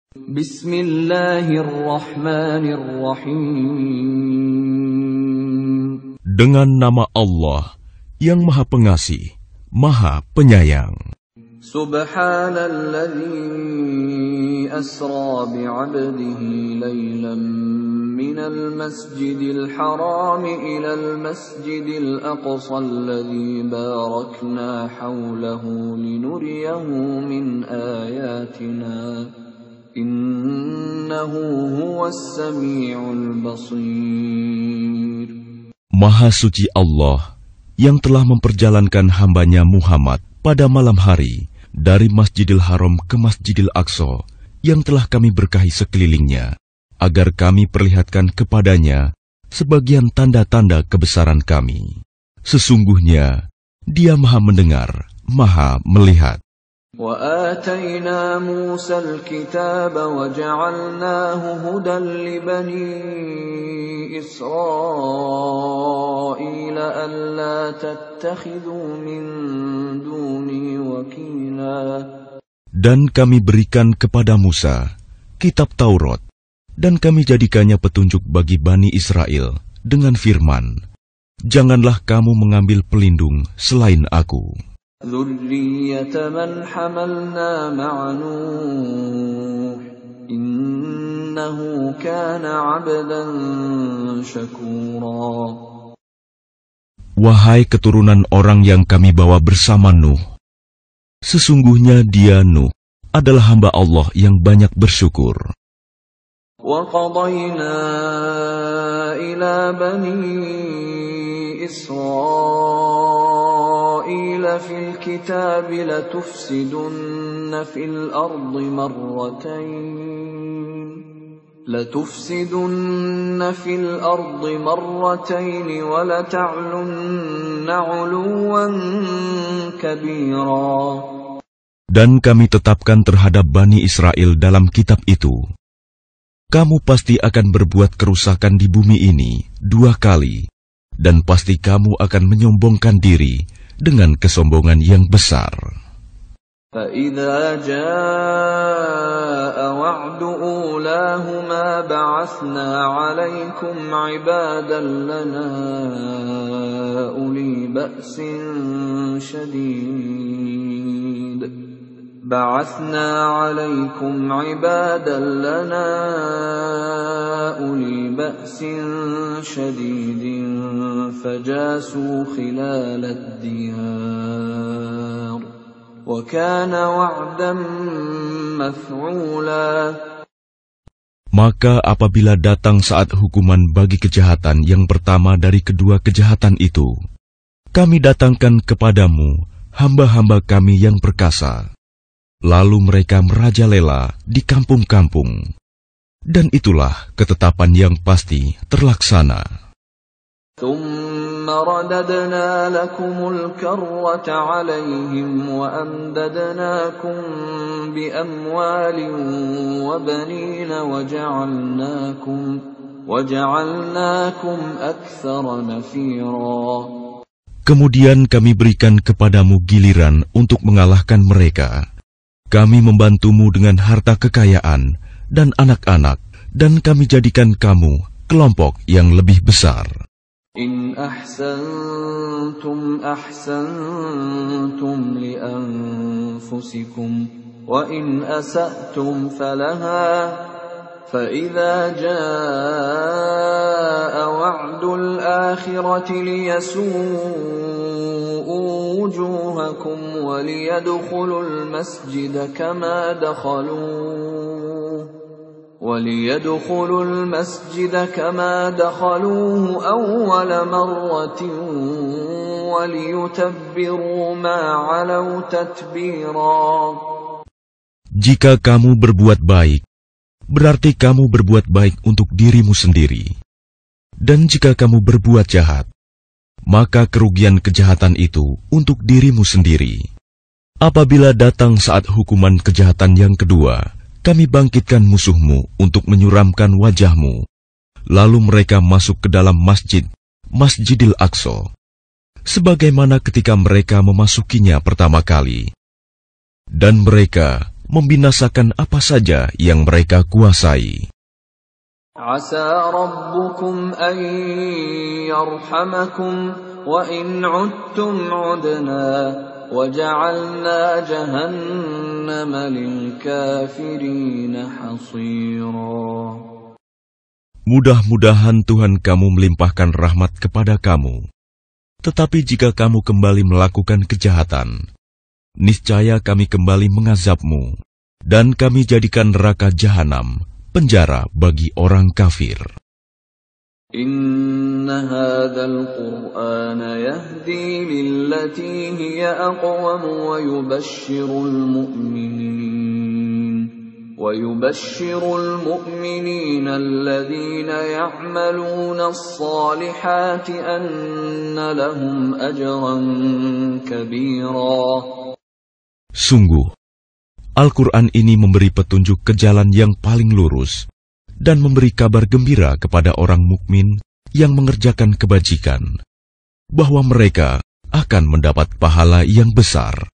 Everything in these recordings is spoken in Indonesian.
Bismillahirrahmanirrahim. Dengan nama Allah yang Maha Pengasih, Maha Penyayang. Subhanalladzi asra bi'abdihi laylan minal masjidil haram ilal masjidil aqsa alladzi barakna hawlahu linuriyahu min ayatina. Innahu huwas sami'ul basir. Maha suci Allah yang telah memperjalankan hambanya Muhammad pada malam hari dari Masjidil Haram ke Masjidil Aqsa yang telah kami berkahi sekelilingnya, agar kami perlihatkan kepadanya sebagian tanda-tanda kebesaran kami. Sesungguhnya Dia Maha mendengar, Maha melihat. وآتينا موسى الكتاب وجعلناه هدى لبني إسرائيل ألا تتخذوا من دوني وكيلا. Dan kami berikan kepada Musa kitab Taurat, dan kami jadikannya petunjuk bagi Bani Israel dengan firman, janganlah kamu mengambil pelindung selain aku. ذُرِّيَّةَ مَنْ حَمَلْنَا مَعَ نُوحٍ إِنَّهُ كَانَ عَبْدًا شَكُورًا. Wahai keturunan orang yang kami bawa bersama Nuh, sesungguhnya dia Nuh adalah hamba Allah yang banyak bersyukur. وَقَضَيْنَا إِلَى بَنِي إِسْرَائِيلَ فِي الْكِتَابِ لَتُفْسِدُنَّ فِي الْأَرْضِ مَرَّتَيْنِ وَلَتَعْلُنَّ عُلُوًّا كَبِيرًا. Dan kami tetapkan terhadap Bani Israel dalam kitab itu, kamu pasti akan berbuat kerusakan di bumi ini 2 kali, dan pasti kamu akan menyombongkan diri dengan kesombongan yang besar. فَإِذَا جَاءَ وَعْدُ أُولَاهُمَا بَعَثْنَا عَلَيْكُمْ عِبَادًا لَنَا أُولِي بَأْسٍ شَدِيدٍ فَجَاسُوا خِلَالَ الدِّيَارِ وَكَانَ وَعْدًا مَفْعُولًا. Maka apabila datang saat hukuman bagi kejahatan yang pertama dari kedua kejahatan itu, kami datangkan kepadamu hamba-hamba kami yang perkasa. Lalu mereka merajalela di kampung-kampung. Dan itulah ketetapan yang pasti terlaksana. ثُمَّ رَدَدْنَا لَكُمُ الْكَرَّةَ عَلَيْهِمْ وَأَمْدَدْنَاكُمْ بِأَمْوَالٍ وَبَنِينَ وَجَعَلْنَاكُمْ أَكْثَرَ نَفِيرًا. Kemudian kami berikan kepadamu giliran untuk mengalahkan mereka. Kami membantumu dengan harta kekayaan dan anak-anak, dan kami jadikan kamu kelompok yang lebih besar. إن أحسنتم أحسنتم لأنفسكم وإن أسأتم فلها فإذا جاء وعد الآخرة ليسوءوا وجوهكم وليدخلوا المسجد كما دخلوه أول مرة وَلِيُتَبِّرُوا مَا عَلَوْا تَتْبِيرًا. Jika kamu berbuat baik, berarti kamu berbuat baik untuk dirimu sendiri. Dan jika kamu berbuat jahat, maka kerugian kejahatan itu untuk dirimu sendiri. Apabila datang saat hukuman kejahatan yang kedua, kami bangkitkan musuhmu untuk menyuramkan wajahmu. Lalu mereka masuk ke dalam Masjidil Aqsa, sebagaimana ketika mereka memasukinya pertama kali. Dan mereka membinasakan apa saja yang mereka kuasai. Asa rabbukum an yarhamakum wa in 'udtum 'udna wa ja'alna jahannama lil kafirin hasira. Mudah-mudahan Tuhan kamu melimpahkan rahmat kepada kamu. Tetapi jika kamu kembali melakukan kejahatan, niscaya kami kembali mengazabmu, dan kami jadikan neraka jahanam penjara bagi orang kafir. Inna hadzal Qur'ana yahdi lillati hiya aqwam wa yubashshirul mu'minina alladhina ya'maluna as-salihati anna lahum ajran kabira. Sungguh, Al-Quran ini memberi petunjuk ke jalan yang paling lurus dan memberi kabar gembira kepada orang mukmin yang mengerjakan kebajikan, bahwa mereka akan mendapat pahala yang besar.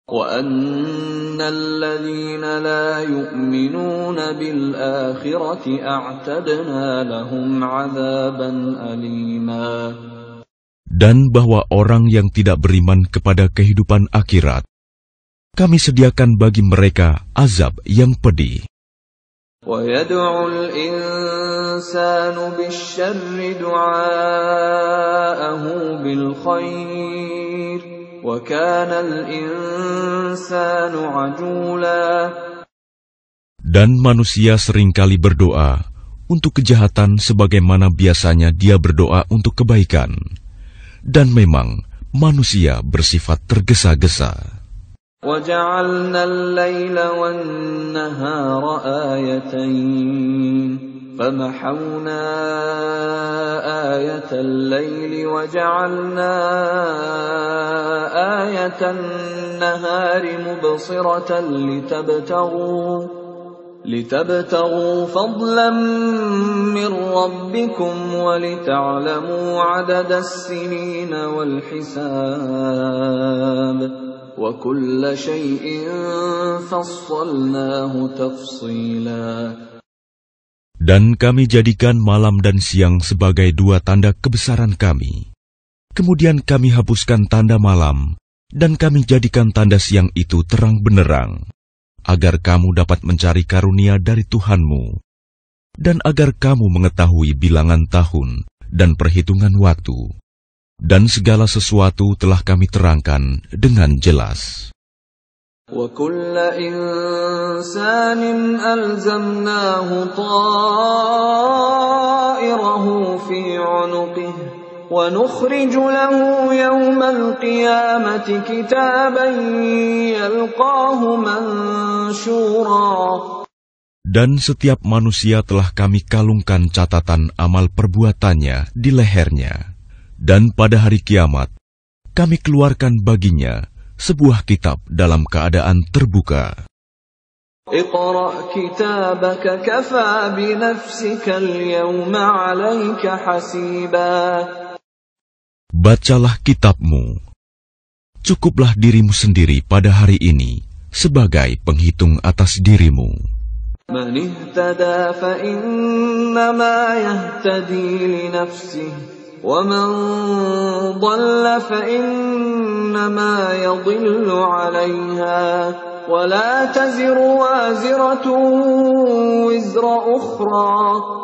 وَأَنَّ الَّذِينَ لَا يُؤْمِنُونَ بِالْآخِرَةِ أَعْتَدْنَا لَهُمْ عَذَابًا أَلِيمًا. Dan bahwa orang yang tidak beriman kepada kehidupan akhirat, kami sediakan bagi mereka azab yang pedih. وَيَدْعُ الْإِنسَانُ بِالشَّرِّ دُعَاءَهُ بِالْخَيْرِ وَكَانَ الْإِنسَانُ عَجُولًا. Dan manusia seringkali berdoa untuk kejahatan sebagaimana biasanya dia berdoa untuk kebaikan. Dan memang manusia bersifat tergesa-gesa. وَجَعَلْنَا اللَّيْلَ وَالنَّهَارَ آيَتَيْنِ فَمَحَوْنَا آيَةَ اللَّيْلِ وَجَعَلْنَا آيَةَ النَّهَارِ مُبْصِرَةً لِتَبْتَغُوا فَضْلًا مِّن رَّبِّكُمْ وَلِتَعْلَمُوا عَدَدَ السِّنِينَ وَالْحِسَابَ وَكُلَّ شَيْءٍ فَصَّلْنَاهُ تَفْصِيلًا. Dan kami jadikan malam dan siang sebagai dua tanda kebesaran kami. Kemudian kami hapuskan tanda malam, dan kami jadikan tanda siang itu terang benderang, agar kamu dapat mencari karunia dari Tuhanmu, dan agar kamu mengetahui bilangan tahun dan perhitungan waktu. Dan segala sesuatu telah kami terangkan dengan jelas. وَكُلَّ إِنسَانٍ أَلْزَمْنَاهُ طَائِرَهُ فِي عُنُقِهِ وَنُخْرِجُ لَهُ يَوْمَ الْقِيَامَةِ كِتَابًا يَلْقَاهُ مَنشُورًا. Dan setiap manusia telah kami kalungkan catatan amal perbuatannya di lehernya. Dan pada hari kiamat, kami keluarkan baginya sebuah kitab dalam keadaan terbuka. اقرأ كتابك كفى بنفسك اليوم عليك حسيبا. Bacalah kitabmu. Cukuplah dirimu sendiri pada hari ini sebagai penghitung atas dirimu. من اهتدى فإنما يهتدي لنفسه ومن ضل فإنما يضل عليها ولا تزر وازرة وزر أخرى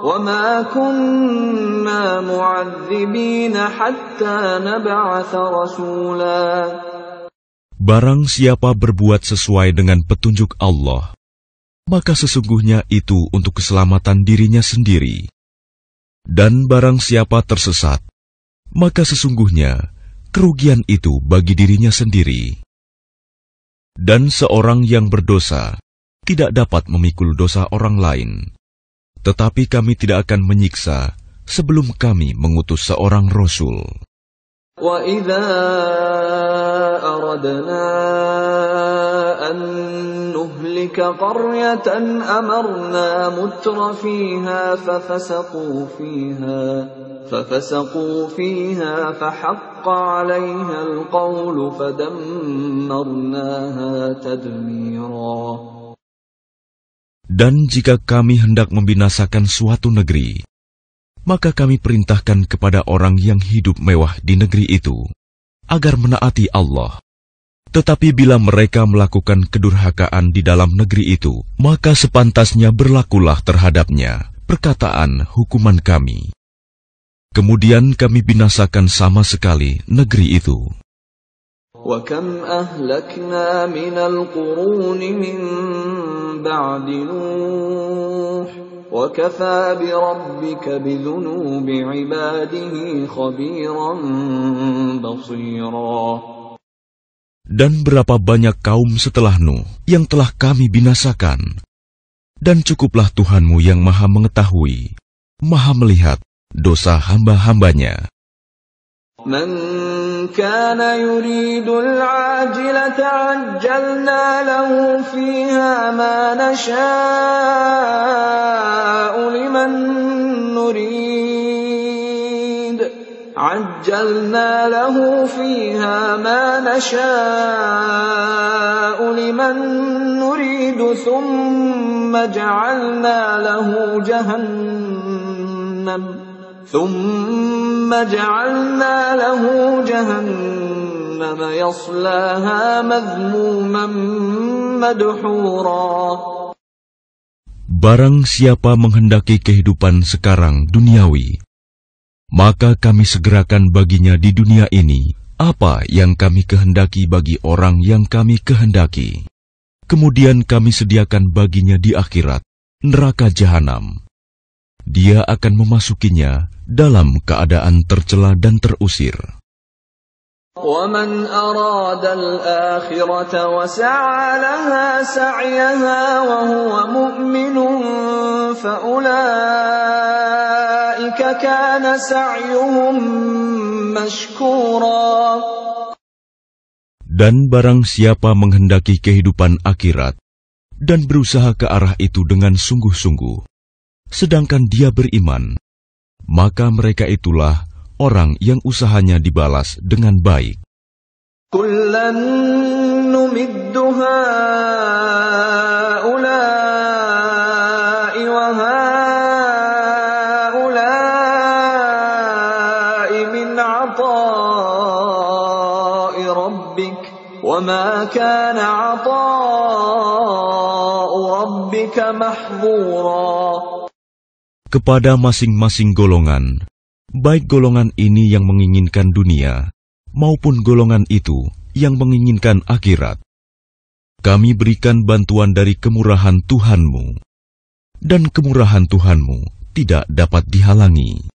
وما كنا معذبين حتى نبعث رسولا. Barang siapa berbuat sesuai dengan petunjuk Allah, maka sesungguhnya itu untuk keselamatan dirinya sendiri. Dan barang siapa tersesat, maka sesungguhnya kerugian itu bagi dirinya sendiri. Dan seorang yang berdosa tidak dapat memikul dosa orang lain. Tetapi kami tidak akan menyiksa sebelum kami mengutus seorang Rasul. وَإِذَا أَرَدْنَا أَن نُّهْلِكَ قَرْيَةً أَمَرْنَا مُتْرَ فِيهَا فَفَسَقُوا فِيهَا فَحَقَّ عَلَيْهَا الْقَوْلُ فَدَمَّرْنَاهَا تَدْمِيرًا. Dan jika kami hendak membinasakan suatu negeri, maka kami perintahkan kepada orang yang hidup mewah di negeri itu, agar menaati Allah. Tetapi bila mereka melakukan kedurhakaan di dalam negeri itu, maka sepantasnya berlakulah terhadapnya perkataan hukuman kami. Kemudian kami binasakan sama sekali negeri itu. وَكَمْ أَهْلَكْنَا مِنَ الْقُرُونِ مِنْ بَعْدِ نُوحٍ وَكَفَى بِرَبِّكَ بِذُنُوبِ عِبَادِهِ خَبِيرًا بَصِيرًا. Dan berapa banyak kaum setelah Nuh yang telah kami binasakan. Dan cukuplah Tuhanmu yang maha mengetahui, maha melihat dosa hamba-hambanya. مَنْ كَانَ يُرِيدُ الْعَاجِلَةَ عَجَّلْنَا لَهُ فِيهَا مَا نَشَاءُ لِمَنْ نُرِيدُ عَجَّلْنَا لَهُ فِيهَا مَا نَشَاءُ لِمَنْ نُرِيدُ ثُمَّ جَعَلْنَا له جهنم يصلاها مذموما مدحورا. Barang siapa menghendaki kehidupan sekarang duniawi, maka kami segerakan baginya di dunia ini apa yang kami kehendaki bagi orang yang kami kehendaki. Kemudian kami sediakan baginya di akhirat neraka jahanam. Dia akan memasukinya dalam keadaan tercela dan terusir. وَمَنْ أَرَادَ الْآخِرَةَ وَسَعَى لَهَا سَعْيَهَا وَهُوَ مُؤْمِنٌ فَأُولَئِكَ كَانَ سَعْيُهُمْ مَشْكُورًا. Dan barang siapa menghendaki kehidupan akhirat dan berusaha ke arah itu dengan sungguh-sungguh, sedangkan dia beriman, maka mereka itulah orang yang usahanya dibalas dengan baik. كُلًّا نُمِدُّ هَؤُلَاءِ وَهَؤُلَاءِ مِنْ عَطَاءِ رَبِّكَ وَمَا كَانَ عَطَاءُ رَبِّكَ مَحْظُورًا. Kepada masing-masing golongan, baik golongan ini yang menginginkan dunia, maupun golongan itu yang menginginkan akhirat, kami berikan bantuan dari kemurahan Tuhanmu, dan kemurahan Tuhanmu tidak dapat dihalangi.